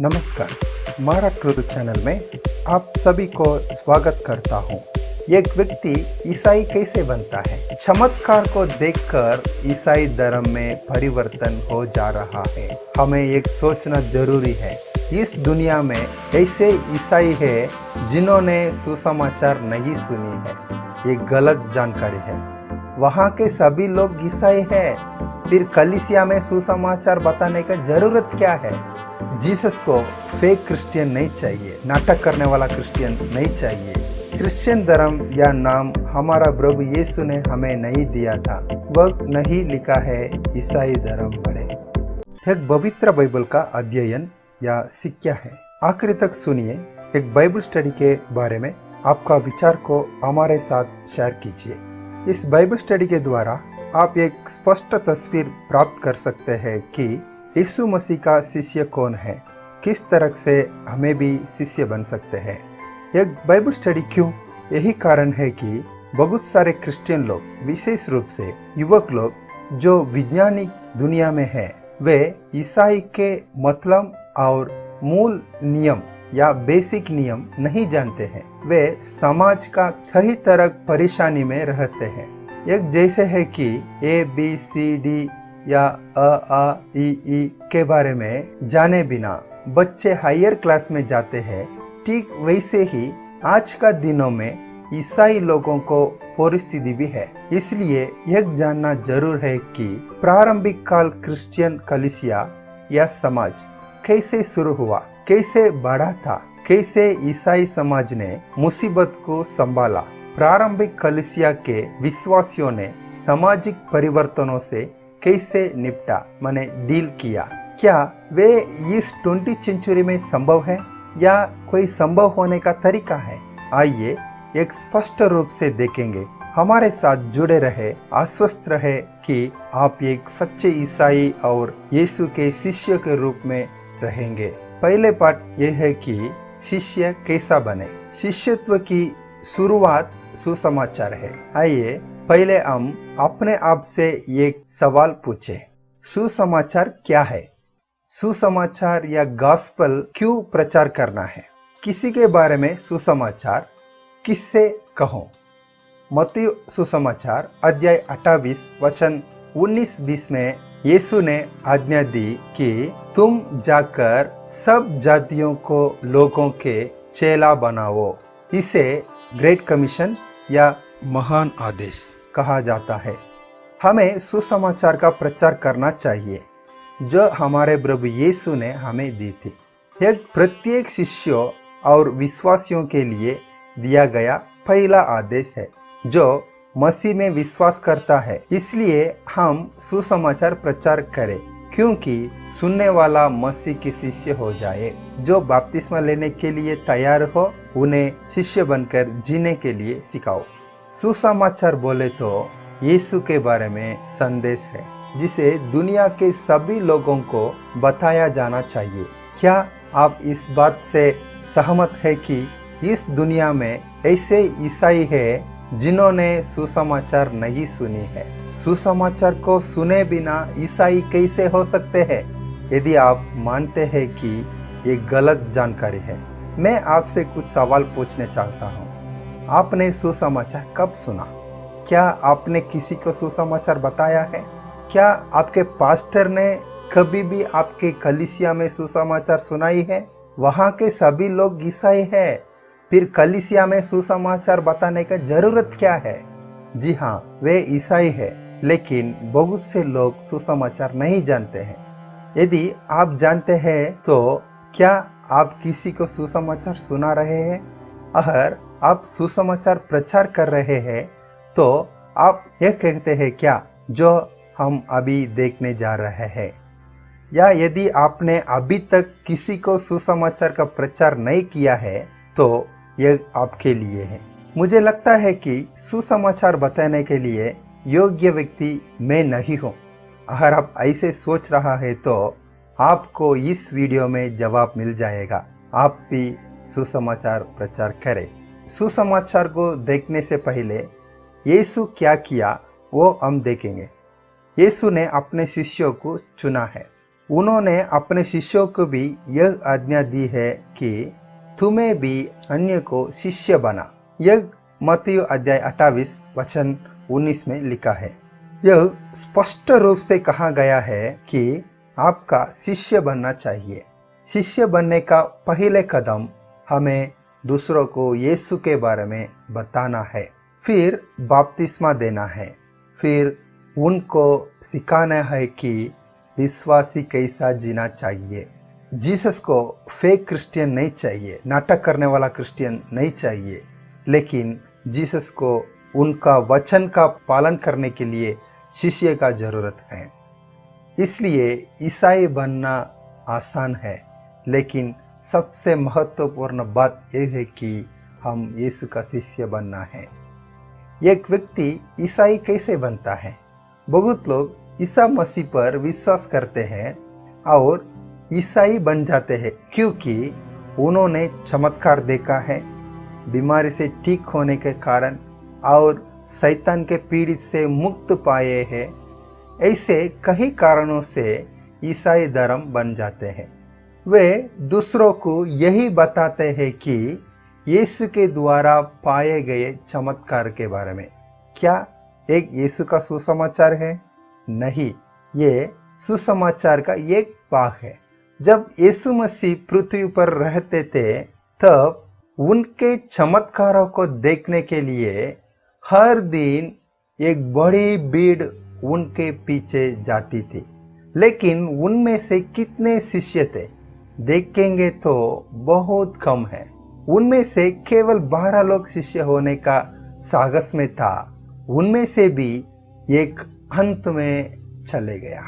नमस्कार, मारा truth channel में आप सभी को स्वागत करता हूँ। एक व्यक्ति ईसाई कैसे बनता है? चमत्कार को देखकर ईसाई धर्म में परिवर्तन हो जा रहा है। हमें एक सोचना जरूरी है, इस दुनिया में ऐसे ईसाई है जिन्होंने सुसमाचार नहीं सुनी है। ये गलत जानकारी है। वहाँ के सभी लोग ईसाई है, फिर कलीसिया में सुसमाचार बताने का जरूरत क्या है? जीसस को फेक क्रिश्चियन नहीं चाहिए, नाटक करने वाला क्रिश्चियन नहीं चाहिए। क्रिश्चियन धर्म या नाम हमारा प्रभु यीशु ने हमें नहीं दिया था, वह नहीं लिखा है ईसाई धर्म पढ़े। एक पवित्र बाइबल का अध्ययन या शिक्षा है। आखिरी तक सुनिए। एक बाइबल स्टडी के बारे में आपका विचार को हमारे साथ शेयर कीजिए। इस बाइबल स्टडी के द्वारा आप एक स्पष्ट तस्वीर प्राप्त कर सकते हैं कि यीशु मसीह का शिष्य कौन है, किस तरह से हमें भी शिष्य बन सकते हैं। एक बाइबल स्टडी क्यों? यही कारण है कि बहुत सारे क्रिश्चियन लोग, विशेष रूप से युवक लोग जो वैज्ञानिक दुनिया में हैं, वे ईसाई के मतलब और मूल नियम या बेसिक नियम नहीं जानते हैं। वे समाज का कई तरह परेशानी में रहते हैं। एक जैसे है कि ABCD या A के बारे में जाने बिना बच्चे हायर क्लास में जाते हैं, ठीक वैसे ही आज का दिनों में ईसाई लोगों को परिस्थिति भी है। इसलिए यह जानना जरूर है कि प्रारंभिक काल क्रिश्चियन कलीसिया या समाज कैसे शुरू हुआ, कैसे बढ़ा था, कैसे ईसाई समाज ने मुसीबत को संभाला। प्रारंभिक कलीसिया के विश्वासियों ने सामाजिक परिवर्तनों से कैसे निपटा, माने डील किया। क्या वे इस 20वीं सेंचुरी में संभव है या कोई संभव होने का तरीका है? आइए एक स्पष्ट रूप से देखेंगे। हमारे साथ जुड़े रहे, आश्वस्त रहे कि आप एक सच्चे ईसाई और यीशु के शिष्य के रूप में रहेंगे। पहले पार्ट यह है कि शिष्य कैसा बने। शिष्यत्व की शुरुआत सुसमाचार है। आइए पहले हम अपने आप से एक सवाल पूछें, सुसमाचार क्या है? सुसमाचार या गॉस्पेल क्यों प्रचार करना है? किसी के बारे में सुसमाचार किससे कहो? मत्ती सुसमाचार अध्याय 28 वचन 19-20 में यीशु ने आज्ञा दी कि तुम जाकर सब जातियों को लोगों के चेला बनाओ। इसे ग्रेट कमीशन या महान आदेश कहा जाता है। हमें सुसमाचार का प्रचार करना चाहिए जो हमारे प्रभु यीशु ने हमें दी थी। यह प्रत्येक शिष्यों और विश्वासियों के लिए दिया गया पहला आदेश है जो मसीह में विश्वास करता है। इसलिए हम सुसमाचार प्रचार करें क्योंकि सुनने वाला मसीह के शिष्य हो जाए। जो बपतिस्मा लेने के लिए तैयार हो उन्हें शिष्य बनकर जीने के लिए सिखाओ। सुसमाचार बोले तो यीशु के बारे में संदेश है जिसे दुनिया के सभी लोगों को बताया जाना चाहिए। क्या आप इस बात से सहमत है कि इस दुनिया में ऐसे ईसाई है जिन्होंने सुसमाचार नहीं सुनी है? सुसमाचार को सुने बिना ईसाई कैसे हो सकते हैं? यदि आप मानते हैं कि ये गलत जानकारी है, मैं आपसे कुछ सवाल पूछना चाहता हूँ। आपने सुसमाचार कब सुना? क्या आपने किसी को सुसमाचार बताया है? क्या आपके पास्टर ने कभी भी आपके कलीसिया में सुसमाचार सुनाई है? वहाँ के सभी लोग ईसाई है, फिर कलीसिया में सुसमाचार बताने का जरूरत क्या है? जी हाँ, वे ईसाई है, लेकिन बहुत से लोग सुसमाचार नहीं जानते हैं। यदि आप जानते हैं तो क्या आप किसी को सुसमाचार सुना रहे हैं? अगर आप सुसमाचार प्रचार कर रहे हैं तो आप यह कहते हैं क्या जो हम अभी देखने जा रहे हैं? या यदि आपने अभी तक किसी को सुसमाचार का प्रचार नहीं किया है तो यह आपके लिए है। मुझे लगता है कि सुसमाचार बताने के लिए योग्य व्यक्ति मैं नहीं हूँ। अगर आप ऐसे सोच रहा है तो आपको इस वीडियो में जवाब मिल जाएगा। आप भी सुसमाचार प्रचार करें। सुसमाचार को देखने से पहले यीशु क्या किया वो हम देखेंगे। यीशु ने अपने शिष्यों को चुना है। उन्होंने अपने शिष्यों को भी यह आज्ञा दी है कि तुम्हें भी अन्य को शिष्य बना। यह मत्ती अध्याय 28 वचन 19 में लिखा है। यह स्पष्ट रूप से कहा गया है कि आपका शिष्य बनना चाहिए। शिष्य बनने का पहले कदम हमें दूसरों को यीशु के बारे में बताना है, फिर बपतिस्मा देना है, फिर उनको सिखाना है कि विश्वासी कैसा जीना चाहिए। जीसस को फेक क्रिश्चियन नहीं चाहिए, नाटक करने वाला क्रिश्चियन नहीं चाहिए, लेकिन जीसस को उनका वचन का पालन करने के लिए शिष्य का जरूरत है। इसलिए ईसाई बनना आसान है, लेकिन सबसे महत्वपूर्ण बात यह है कि हम यीशु का शिष्य बनना है। एक व्यक्ति ईसाई कैसे बनता है? बहुत लोग ईसा मसीह पर विश्वास करते हैं और ईसाई बन जाते हैं क्योंकि उन्होंने चमत्कार देखा है, बीमारी से ठीक होने के कारण और शैतान के पीड़ित से मुक्त पाए हैं। ऐसे कई कारणों से ईसाई धर्म बन जाते हैं। वे दूसरों को यही बताते हैं कि यीशु के द्वारा पाए गए चमत्कार के बारे में। क्या एक यीशु का सुसमाचार है? नहीं, ये सुसमाचार का एक भाग है। जब यीशु मसीह पृथ्वी पर रहते थे तब उनके चमत्कारों को देखने के लिए हर दिन एक बड़ी भीड़ उनके पीछे जाती थी, लेकिन उनमें से कितने शिष्य थे? देखेंगे तो बहुत कम है। उनमें से केवल 12 लोग शिष्य होने का साहस में था। उनमें से भी एक अंत में चले गया।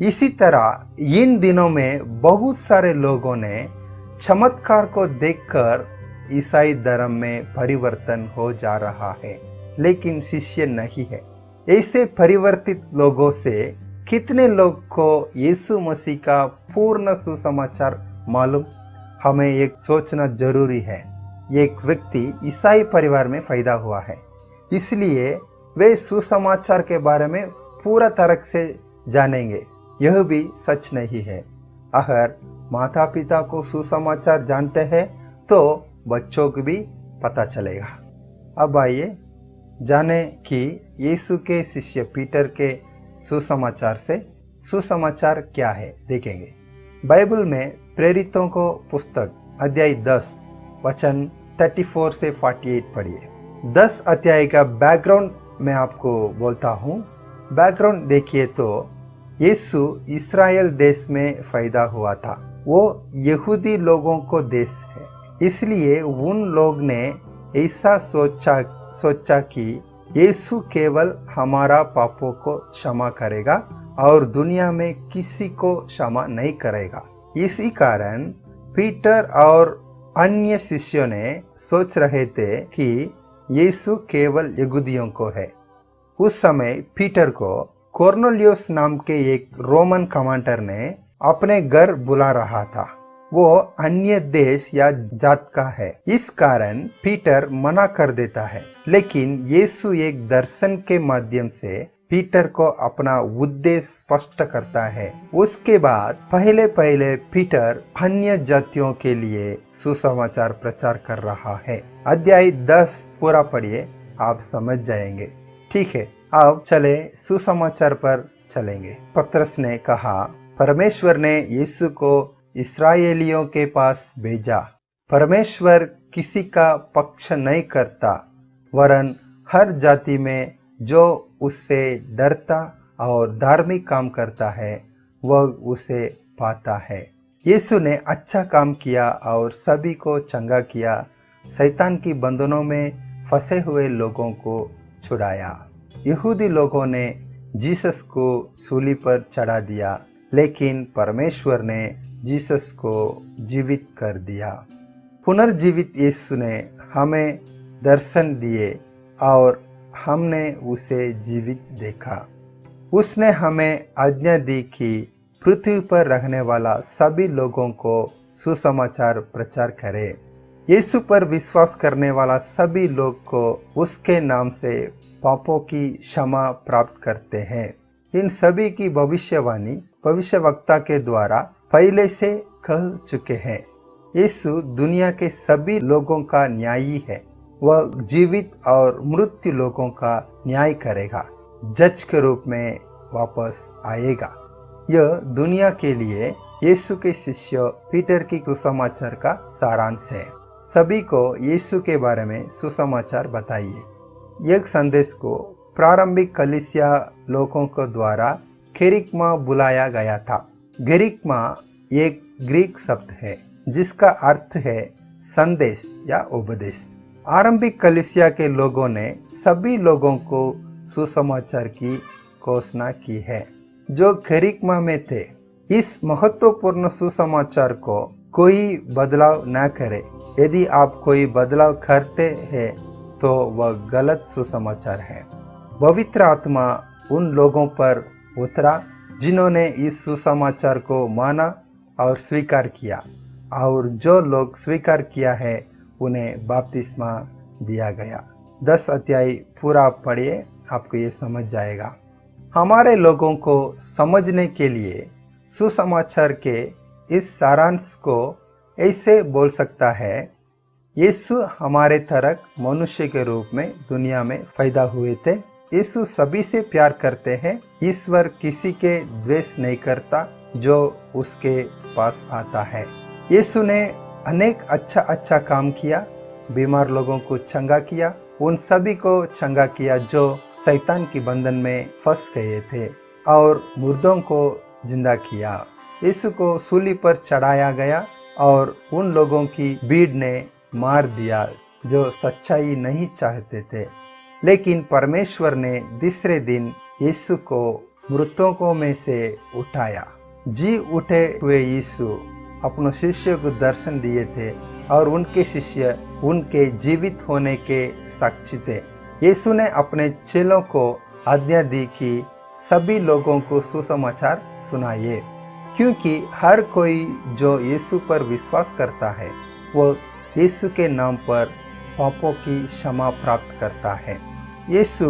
इसी तरह इन दिनों में बहुत सारे लोगों ने चमत्कार को देखकर ईसाई धर्म में परिवर्तन हो जा रहा है, लेकिन शिष्य नहीं है। ऐसे परिवर्तित लोगों से कितने लोग को यीशु मसीह का पूर्ण सुसमाचार मालूम? हमें एक सोचना जरूरी है। एक व्यक्ति ईसाई परिवार में पैदा हुआ है, इसलिए वे सुसमाचार के बारे में पूरा तरह से जानेंगे। यह भी सच नहीं है। अगर माता पिता को सुसमाचार जानते हैं तो बच्चों को भी पता चलेगा। अब आइए जाने कि यीशु के शिष्य पीटर के सुसमाचार से सुसमाचार क्या है, देखेंगे। बाइबल में प्रेरितों को पुस्तक अध्याय 10 वचन 34 से 48 पढ़िए। 10 अध्याय का बैकग्राउंड मैं आपको बोलता हूँ। बैकग्राउंड देखिए तो यीशु इस्राएल देश में पैदा हुआ था। वो यहूदी लोगों को देश है, इसलिए उन लोग ने ऐसा सोचा कि यीशु केवल हमारा पापों को क्षमा करेगा और दुनिया में किसी को क्षमा नहीं करेगा। इसी कारण पीटर और अन्य शिष्यों ने सोच रहे थे कि यीशु केवल यहूदियों को है। उस समय पीटर को कॉर्नेलियस नाम के एक रोमन कमांडर ने अपने घर बुला रहा था। वो अन्य देश या जात का है, इस कारण पीटर मना कर देता है। लेकिन यीशु एक दर्शन के माध्यम से पीटर को अपना उद्देश्य स्पष्ट करता है। उसके बाद पहले पीटर अन्य जातियों के लिए सुसमाचार प्रचार कर रहा है। अध्याय 10 पूरा पढ़िए, आप समझ जाएंगे। ठीक है, अब चले सुसमाचार पर चलेंगे। पतरस ने कहा, परमेश्वर ने यीशु को इस्राएलियों के पास भेजा। परमेश्वर किसी का पक्ष नहीं करता, वरन हर जाति में जो उससे डरता और धार्मिक काम करता है वह उसे पाता है। यीशु ने अच्छा काम किया और सभी को चंगा किया, शैतान की बंधनों में फंसे हुए लोगों को छुड़ाया। यहूदी लोगों ने जीसस को सूली पर चढ़ा दिया, लेकिन परमेश्वर ने जीसस को जीवित कर दिया। पुनर्जीवित यीशु ने हमें दर्शन दिए और हमने उसे जीवित देखा। उसने हमें आज्ञा दी कि पृथ्वी पर रहने वाला सभी लोगों को सुसमाचार प्रचार करे। यीशु पर विश्वास करने वाला सभी लोग को उसके नाम से पापों की क्षमा प्राप्त करते हैं। इन सभी की भविष्यवाणी भविष्यवक्ता के द्वारा पहले से कह चुके हैं। यीशु दुनिया के सभी लोगों का न्यायी है। वह जीवित और मृत्यु लोगों का न्याय करेगा, जज के रूप में वापस आएगा। यह दुनिया के लिए यीशु के शिष्य पीटर की सुसमाचार का सारांश है। सभी को यीशु के बारे में सुसमाचार बताइए। यह संदेश को प्रारंभिक कलीसिया लोगों के द्वारा केरिग्मा बुलाया गया था। केरिग्मा एक ग्रीक शब्द है जिसका अर्थ है संदेश या उपदेश। आरंभिक कलीसिया के लोगों ने सभी लोगों को सुसमाचार की घोषणा की है जो केरिग्मा में थे। इस महत्वपूर्ण सुसमाचार को कोई बदलाव न करे। यदि आप कोई बदलाव करते हैं तो वह गलत सुसमाचार है। पवित्र आत्मा उन लोगों पर उतरा जिन्होंने इस सुसमाचार को माना और स्वीकार किया, और जो लोग स्वीकार किया है उन्हें बपतिस्मा दिया गया। 10 अध्याय पूरा पढ़िए, आपको ये समझ जाएगा। हमारे लोगों को समझने के लिए सुसमाचार के इस सारांश को ऐसे बोल सकता है, यीशु हमारे तरह मनुष्य के रूप में दुनिया में पैदा हुए थे। यीशु सभी से प्यार करते हैं। ईश्वर किसी के द्वेष नहीं करता जो उसके पास आता है। यीशु ने अनेक अच्छा काम किया। बीमार लोगों को चंगा किया, उन सभी को चंगा किया जो शैतान की बंधन में फंस गए थे, और मुर्दों को जिंदा किया। यीशु को सूली पर चढ़ाया गया और उन लोगों की भीड़ ने मार दिया जो सच्चाई नहीं चाहते थे। लेकिन परमेश्वर ने तीसरे दिन यीशु को मृतकों में से उठाया। जी उठे हुए यीशु अपने शिष्यों को दर्शन दिए थे और उनके शिष्य उनके जीवित होने के साक्षी थे। यीशु ने अपने चेलों को आज्ञा दी कि सभी लोगों को सुसमाचार सुनाइए, क्योंकि हर कोई जो यीशु पर विश्वास करता है वो यीशु के नाम पर पापों की क्षमा प्राप्त करता है। यीशु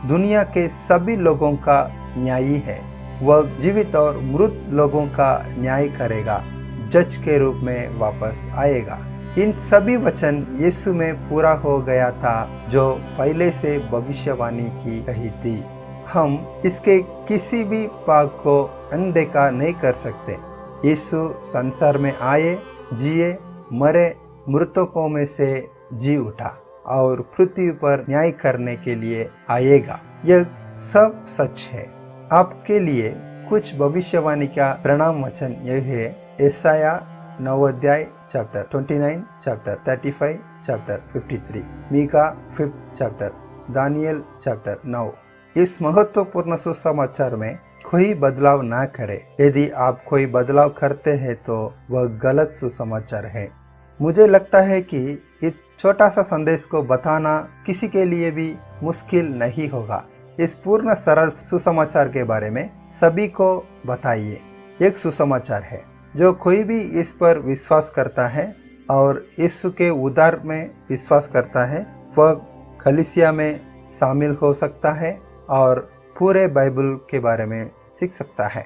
दुनिया के सभी लोगों का न्यायी है। वह जीवित और मृत लोगों का न्याय करेगा, जज के रूप में वापस आएगा। इन सभी वचन यीशु में पूरा हो गया था जो पहले से भविष्यवाणी की गई थी। हम इसके किसी भी भाग को अनदेखा नहीं कर सकते। यीशु संसार में आए, जिए, मरे, मृतकों में से जी उठा और पृथ्वी पर न्याय करने के लिए आएगा। यह सब सच है। आपके लिए कुछ भविष्यवाणी का परिणाम वचन यह है। यशाया 9 अध्याय चैप्टर 29, चैप्टर 35, चैप्टर 53, मीका 5 चैप्टर, दानियल चैप्टर 9। इस महत्वपूर्ण सुसमाचार में कोई बदलाव ना करें। यदि आप कोई बदलाव करते हैं तो वह गलत सुसमाचार है। मुझे लगता है कि इस छोटा सा संदेश को बताना किसी के लिए भी मुश्किल नहीं होगा। इस पूर्ण सरल सुसमाचार के बारे में सभी को बताइए। एक सुसमाचार है जो कोई भी इस पर विश्वास करता है और यीशु के उद्धार में विश्वास करता है, वह कलीसिया में शामिल हो सकता है और पूरे बाइबल के बारे में सीख सकता है।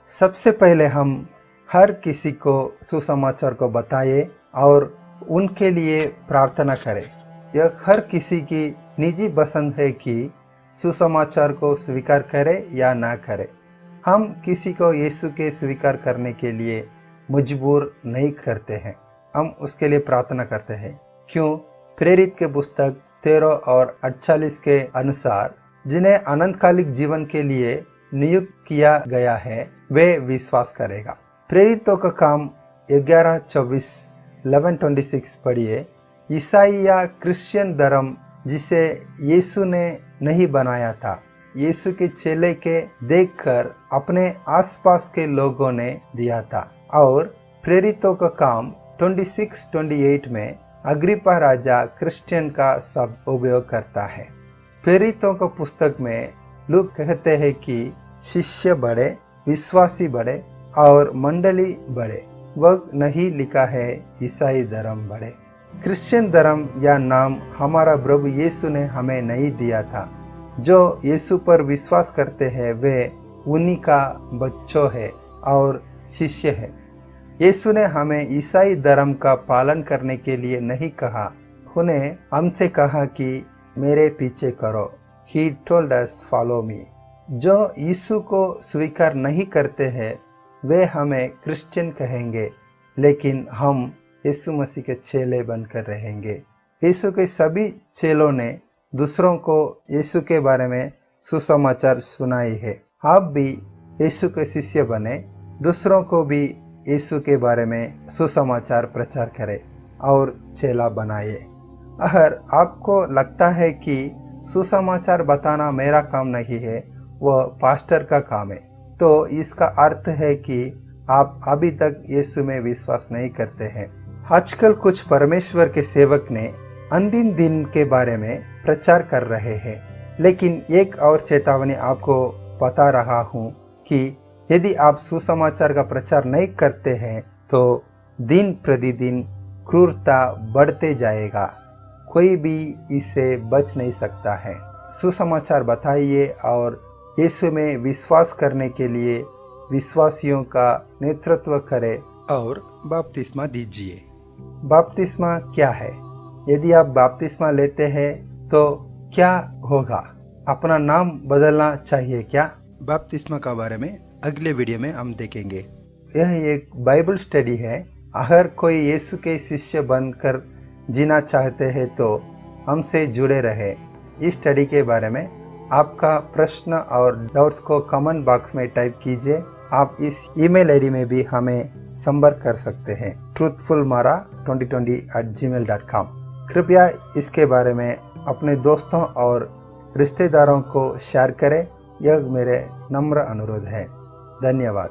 सबसे पहले हम हर किसी को सुसमाचार को बताएं और उनके लिए प्रार्थना करें। यह हर किसी की निजी पसंद है कि सुसमाचार को स्वीकार करे या ना करे। हम किसी को यीशु के स्वीकार करने के लिए मजबूर नहीं करते हैं, हम उसके लिए प्रार्थना करते हैं। क्यों? प्रेरित के पुस्तक 13 और 48 के अनुसार जिन्हें अनंतकालिक जीवन के लिए नियुक्त किया गया है वे विश्वास करेगा। प्रेरितों का काम 11:24, 11:26 पढ़िए। ईसाई या क्रिश्चियन धर्म जिसे यीशु ने नहीं बनाया था, यीशु के चेले के देखकर अपने आसपास के लोगों ने दिया था। और प्रेरितों का काम 26-28 में अग्रिपा राजा क्रिश्चियन का शब्द उपयोग करता है। प्रेरितों का पुस्तक में लूक कहते हैं कि शिष्य बढ़े, विश्वासी बढ़े और मंडली बढ़े। वह नहीं लिखा है ईसाई धर्म बढ़े। क्रिश्चियन धर्म या नाम हमारा प्रभु यीशु ने हमें नहीं दिया था। जो यीशु पर विश्वास करते हैं वे उन्हीं का बच्चों है और शिष्य है। यीशु ने हमें ईसाई धर्म का पालन करने के लिए नहीं कहा, उन्हें हमसे कहा कि मेरे पीछे करो। He told us follow me। जो यीशु को स्वीकार नहीं करते हैं वे हमें क्रिश्चियन कहेंगे, लेकिन हम यीशु मसीह के चेले बनकर रहेंगे। यीशु के सभी चेलों ने दूसरों को यीशु के बारे में सुसमाचार सुनाई है। आप भी यीशु के शिष्य बने, दूसरों को भी यीशु के बारे में सुसमाचार प्रचार करें और चेला बनाए। अगर आपको लगता है कि सुसमाचार बताना मेरा काम नहीं है, वह पास्टर का काम है, तो इसका अर्थ है कि आप अभी तक यीशु में विश्वास नहीं करते हैं। आजकल कुछ परमेश्वर के सेवक ने अंतिम दिन के बारे में प्रचार कर रहे हैं, लेकिन एक और चेतावनी आपको बता रहा हूँ कि यदि आप सुसमाचार का प्रचार नहीं करते हैं तो दिन प्रतिदिन क्रूरता बढ़ते जाएगा, कोई भी इससे बच नहीं सकता है। सुसमाचार बताइए और यीशु में विश्वास करने के लिए विश्वासियों का नेतृत्व करें और बपतिस्मा दीजिए। बपतिस्मा क्या है? यदि आप बपतिस्मा लेते हैं तो क्या होगा? अपना नाम बदलना चाहिए क्या? बपतिस्मा के बारे में अगले वीडियो में हम देखेंगे। यह एक बाइबल स्टडी है। अगर कोई यीशु के शिष्य बनकर जीना चाहते हैं तो हमसे जुड़े रहे। इस स्टडी के बारे में आपका प्रश्न और डाउट्स को कमेंट बॉक्स में टाइप कीजिए। आप इस ईमेल आईडी में भी हमें संपर्क कर सकते हैं, truthfulmara2020@gmail.com। कृपया इसके बारे में अपने दोस्तों और रिश्तेदारों को शेयर करें, यह मेरे नम्र अनुरोध है। धन्यवाद।